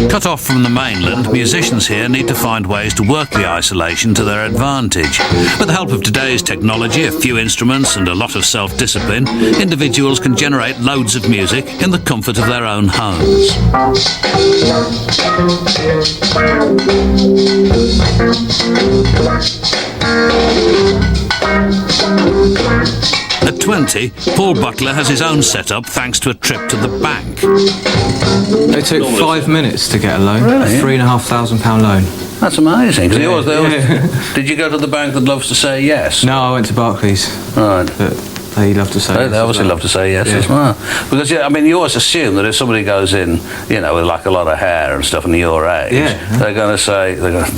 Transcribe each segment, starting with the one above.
Cut off from the mainland, musicians here need to find ways to work the isolation to their advantage. With the help of today's technology, a few instruments and a lot of self-discipline, individuals can generate loads of music in the comfort of their own homes. At 20, Paul Butler has his own setup thanks to a trip to the bank. It took 5 minutes to get a loan, Really? a £3,500 loan. That's amazing. Yeah. Did you go to the bank that loves to say yes? No, I went to Barclays. Right. But they love to say yes. They obviously love to say yes as well. Because, I mean, you always assume that if somebody goes in, you know, with like a lot of hair and stuff and your age, they're going to say,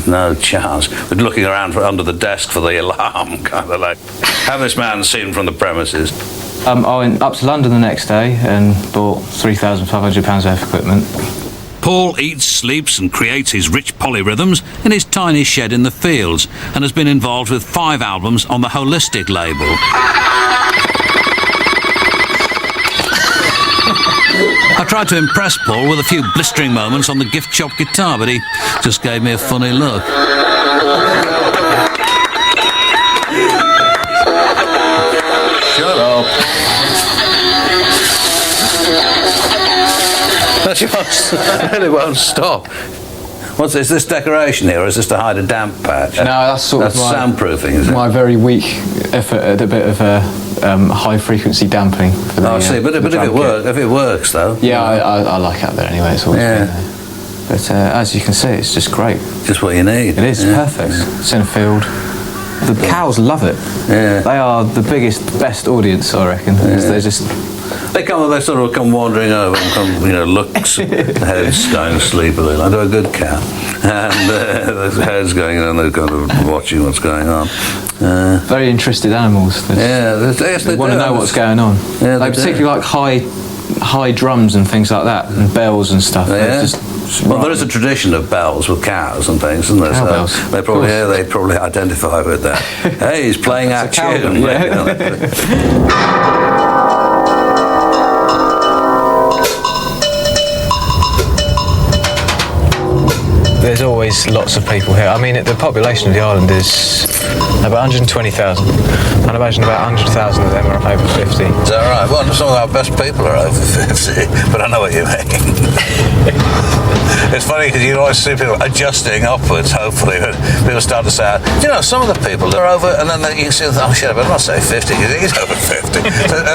no chance. But looking around under the desk for the alarm, kind of like, have this man seen from the premises. I went up to London the next day and bought £3,500 worth of equipment. Paul eats, sleeps and creates his rich polyrhythms in his tiny shed in the fields and has been involved with 5 albums on the Holistic label. I tried to impress Paul with a few blistering moments on the gift shop guitar, but he just gave me a funny look. Shut up. She really won't stop. Is this decoration here, or is this to hide a damp patch? No, that's sort of soundproofing, is it? My very weak effort at a bit of high frequency dampening. For the, I see, but if it works though. Yeah, I like it out there anyway. It's always been there. But as you can see, it's just great. Just what you need. It is perfect. It's in a field. The cows love it. Yeah. They are the biggest, best audience, I reckon. They're just. They sort of come wandering over and come, looks, heads going sleepily, like a good cow, and the heads going and they're kind of watching what's going on. Very interested animals. They want to know what's going on. Yeah, they particularly like high drums and things like that, and bells and stuff. Yeah. Well, there is a tradition of bells with cows and things, isn't there? Cowbells. So they probably identify with that. Hey, he's playing our tune. There's always lots of people here. I mean, the population of the island is about 120,000. I'd imagine about 100,000 of them are over 50. Is that right? Well, some of our best people are over 50, but I know what you mean. It's funny because you always see people adjusting upwards, hopefully, when people start to say, some of the people are over, and then you see, oh shit, I better not say 50, because he's over 50.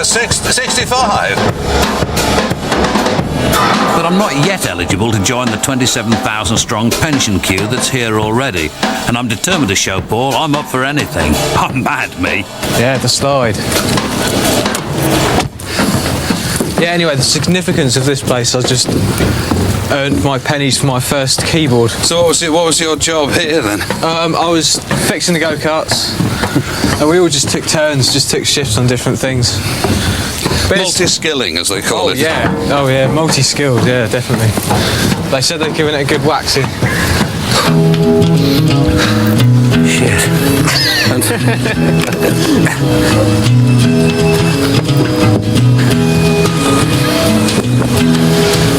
65. But I'm not yet eligible to join the 27,000-strong pension queue that's here already. And I'm determined to show Paul I'm up for anything. I'm mad, me. Yeah, the slide. Yeah, anyway, the significance of this place, I just earned my pennies for my first keyboard. So what was your job here, then? I was fixing the go-karts. And we all just took turns, just took shifts on different things. Multi-skilling, as they call it. Yeah. Oh, yeah, multi-skilled, yeah, definitely. They said they'd given it a good waxing. Shit.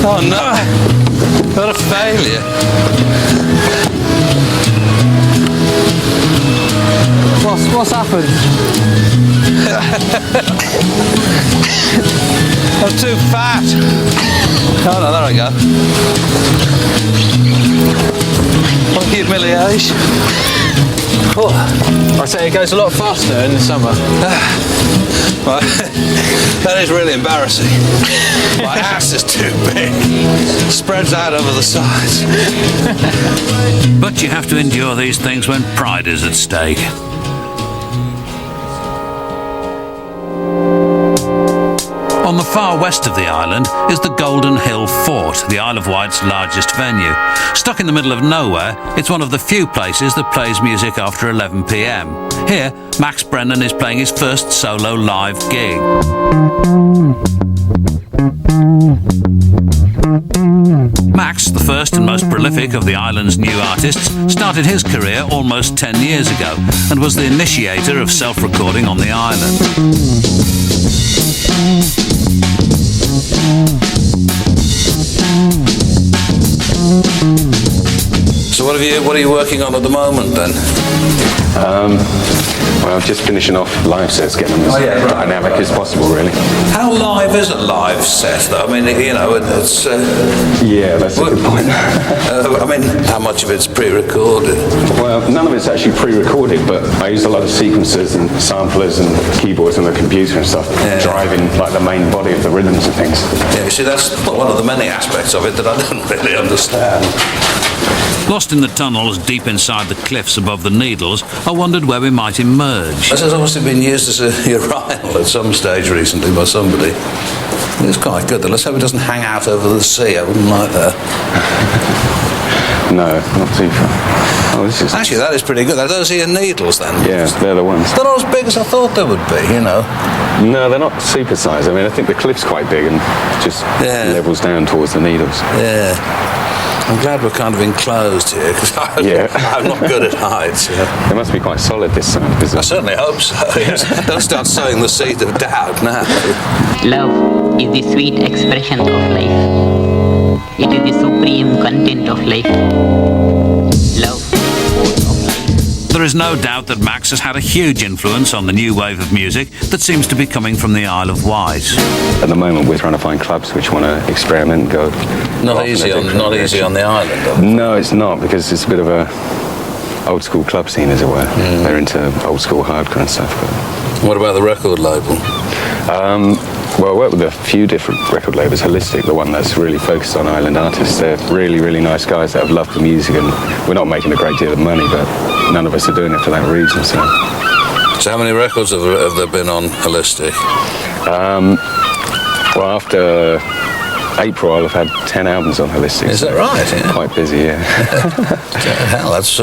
Oh, no. What a failure. What's happened? I'm too fat. Oh no, there I go. What humiliation. Oh. I say it goes a lot faster in the summer. Well, that is really embarrassing. My ass is too big. Spreads out over the sides. But you have to endure these things when pride is at stake. On the far west of the island is the Golden Hill Fort, the Isle of Wight's largest venue. Stuck in the middle of nowhere, it's one of the few places that plays music after 11 p.m. Here, Max Brennan is playing his first solo live gig. Max, the first and most prolific of the island's new artists, started his career almost 10 years ago and was the initiator of self-recording on the island. So what are you working on at the moment then? Well, just finishing off live sets, getting them as dynamic as possible, really. How live is a live set, though? I mean, you know, it's... yeah, that's a good point. I mean, how much of it's pre-recorded? Well, none of it's actually pre-recorded, but I use a lot of sequencers and samplers and keyboards on the computer and stuff, driving like the main body of the rhythms and things. Yeah, you see, that's one of the many aspects of it that I don't really understand. Lost in the tunnels deep inside the cliffs above the Needles, I wondered where we might emerge. This has obviously been used as a urinal at some stage recently by somebody. It's quite good, though. Let's hope it doesn't hang out over the sea. I wouldn't like that. No, not too far. Oh, this is... Actually, that is pretty good. Are those your needles, then? Yeah, they're the ones. They're not as big as I thought they would be, you know. No, they're not super-sized. I mean, I think the cliff's quite big and just levels down towards the Needles. Yeah. I'm glad we're kind of enclosed here, because I'm not good at heights. They must be quite solid this time. I certainly hope so. Don't start sowing the seed of doubt now. Love is the sweet expression of life. It is the supreme content of life. Love. There is no doubt that Max has had a huge influence on the new wave of music that seems to be coming from the Isle of Wight. At the moment, we're trying to find clubs which want to experiment and go... Not easy on the island, though. No, it's not, because it's a bit of a old-school club scene, as it were. They're into old-school hardcore and stuff. But... What about the record label? Well, I work with a few different record labels. Holistic, the one that's really focused on island artists. They're really, really nice guys that have loved the music, and we're not making a great deal of money, but none of us are doing it for that reason. So how many records have there been on Holistic? Well, after April, I'll have had 10 albums on Holistic. Is that right? Yeah. Quite busy, yeah. Hell, that's...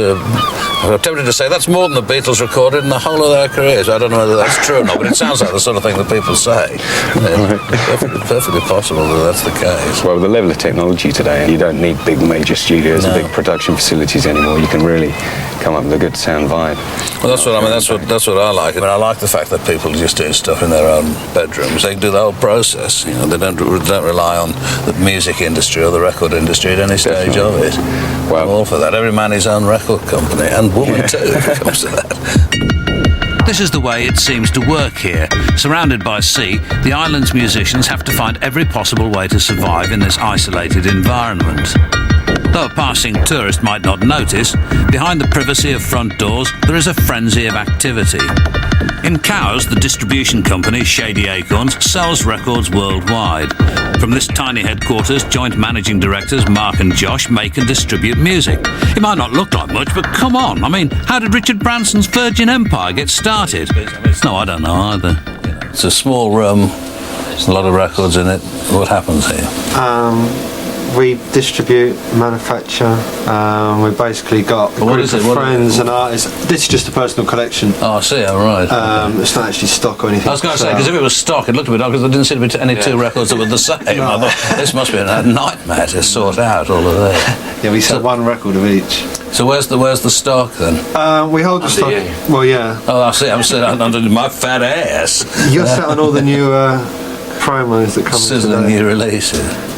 I'm tempted to say that's more than the Beatles recorded in the whole of their careers. I don't know whether that's true or not, but it sounds like the sort of thing that people say. It's perfectly possible that that's the case. Well, with the level of technology today, you don't need big major studios and big production facilities anymore. You can really come up with a good sound vibe. Well, that's what I mean. That's what I like. I mean, I like the fact that people just do stuff in their own bedrooms. They can do the whole process. You know, they don't rely on the music industry or the record industry at any stage of it. Well, I'm all for that. Every man his own record company, and woman too, if it comes to that. This is the way it seems to work here. Surrounded by sea, the island's musicians have to find every possible way to survive in this isolated environment. Though a passing tourist might not notice, behind the privacy of front doors, there is a frenzy of activity. In Cowes, the distribution company, Shady Acorns, sells records worldwide. From this tiny headquarters, joint managing directors Mark and Josh make and distribute music. It might not look like much, but come on. I mean, how did Richard Branson's Virgin Empire get started? No, I don't know either. It's a small room, there's a lot of records in it. What happens here? We distribute, manufacture. We've basically got a group of friends and artists. This is just a personal collection. Oh, I see. All right. It's not actually stock or anything. I was going to say, because if it was stock, it looked a bit odd, because there didn't seem to be any two records that were the same. I thought, this must be a nightmare to sort out all of that. Yeah, we sell one record of each. So where's the stock then? We hold the stock. Well, yeah. Oh, I see. I'm sitting under my fat ass. You're sat on all the new promos that come sizzling new releases.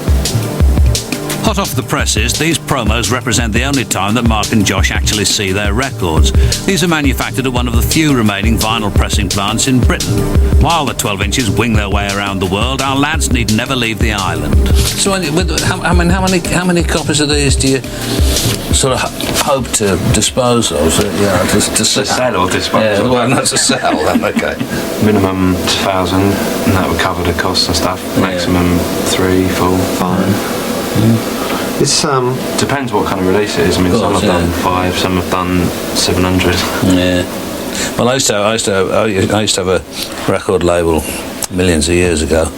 Hot off the presses, these promos represent the only time that Mark and Josh actually see their records. These are manufactured at one of the few remaining vinyl pressing plants in Britain. While the 12 inches wing their way around the world, our lads need never leave the island. So, how many copies of these do you sort of hope to dispose of? To sell or dispose of? Well, not to sell, then, okay. Minimum 2,000, and that would cover the costs and stuff. Maximum 3, 4, 5. It's depends what kind of release it is. I mean, some have done 5, some have done 700. Yeah. Well, I used to have a record label millions of years ago,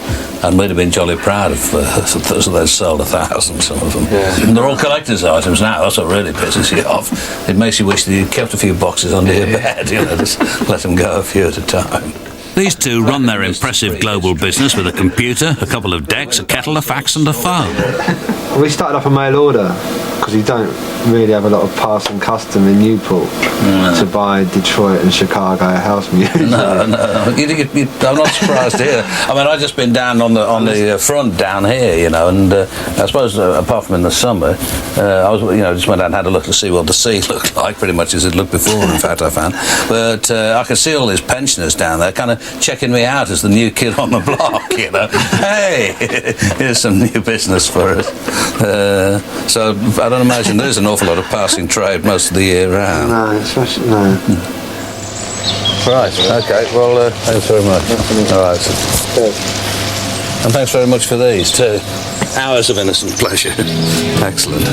and we'd have been jolly proud if they'd sold 1,000, some of them. Yeah. And they're all collector's items now. That's what really pisses you off. It makes you wish that you'd kept a few boxes under your bed. You know, just let them go a few at a time. These two run their impressive global business with a computer, a couple of decks, a kettle, a fax and a phone. We started off a mail order because you don't really have a lot of passing custom in Newport to buy Detroit and Chicago house music. No. I'm not surprised here. I mean, I've just been down on the front down here, you know, and I suppose apart from in the summer, I was, you know, just went out and had a look to see what the sea looked like, pretty much as it looked before. In fact, I found, but I can see all these pensioners down there, kind of checking me out as the new kid on the block, you know. Hey, here's some new business for us. So I don't imagine there's an awful lot of passing trade most of the year round. No, especially no. Right. Okay. Well, thanks very much. All right. And thanks very much for these too. Hours of innocent pleasure. Excellent.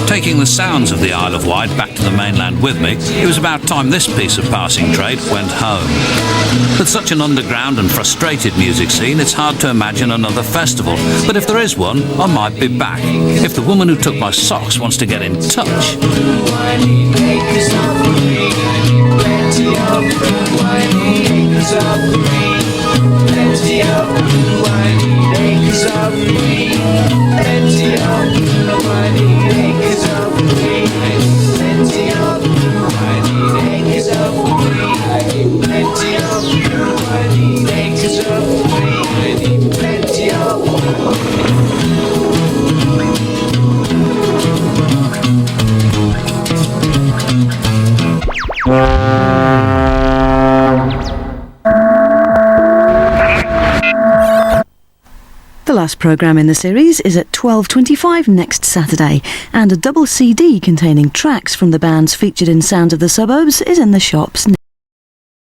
Taking the sounds of the Isle of Wight back to the mainland with me, it was about time this piece of passing trade went home. With such an underground and frustrated music scene, it's hard to imagine another festival. But if there is one, I might be back. If the woman who took my socks wants to get in touch. The last programme in the series is at 12:25 next Saturday, and a double CD containing tracks from the bands featured in Sounds of the Suburbs is in the shops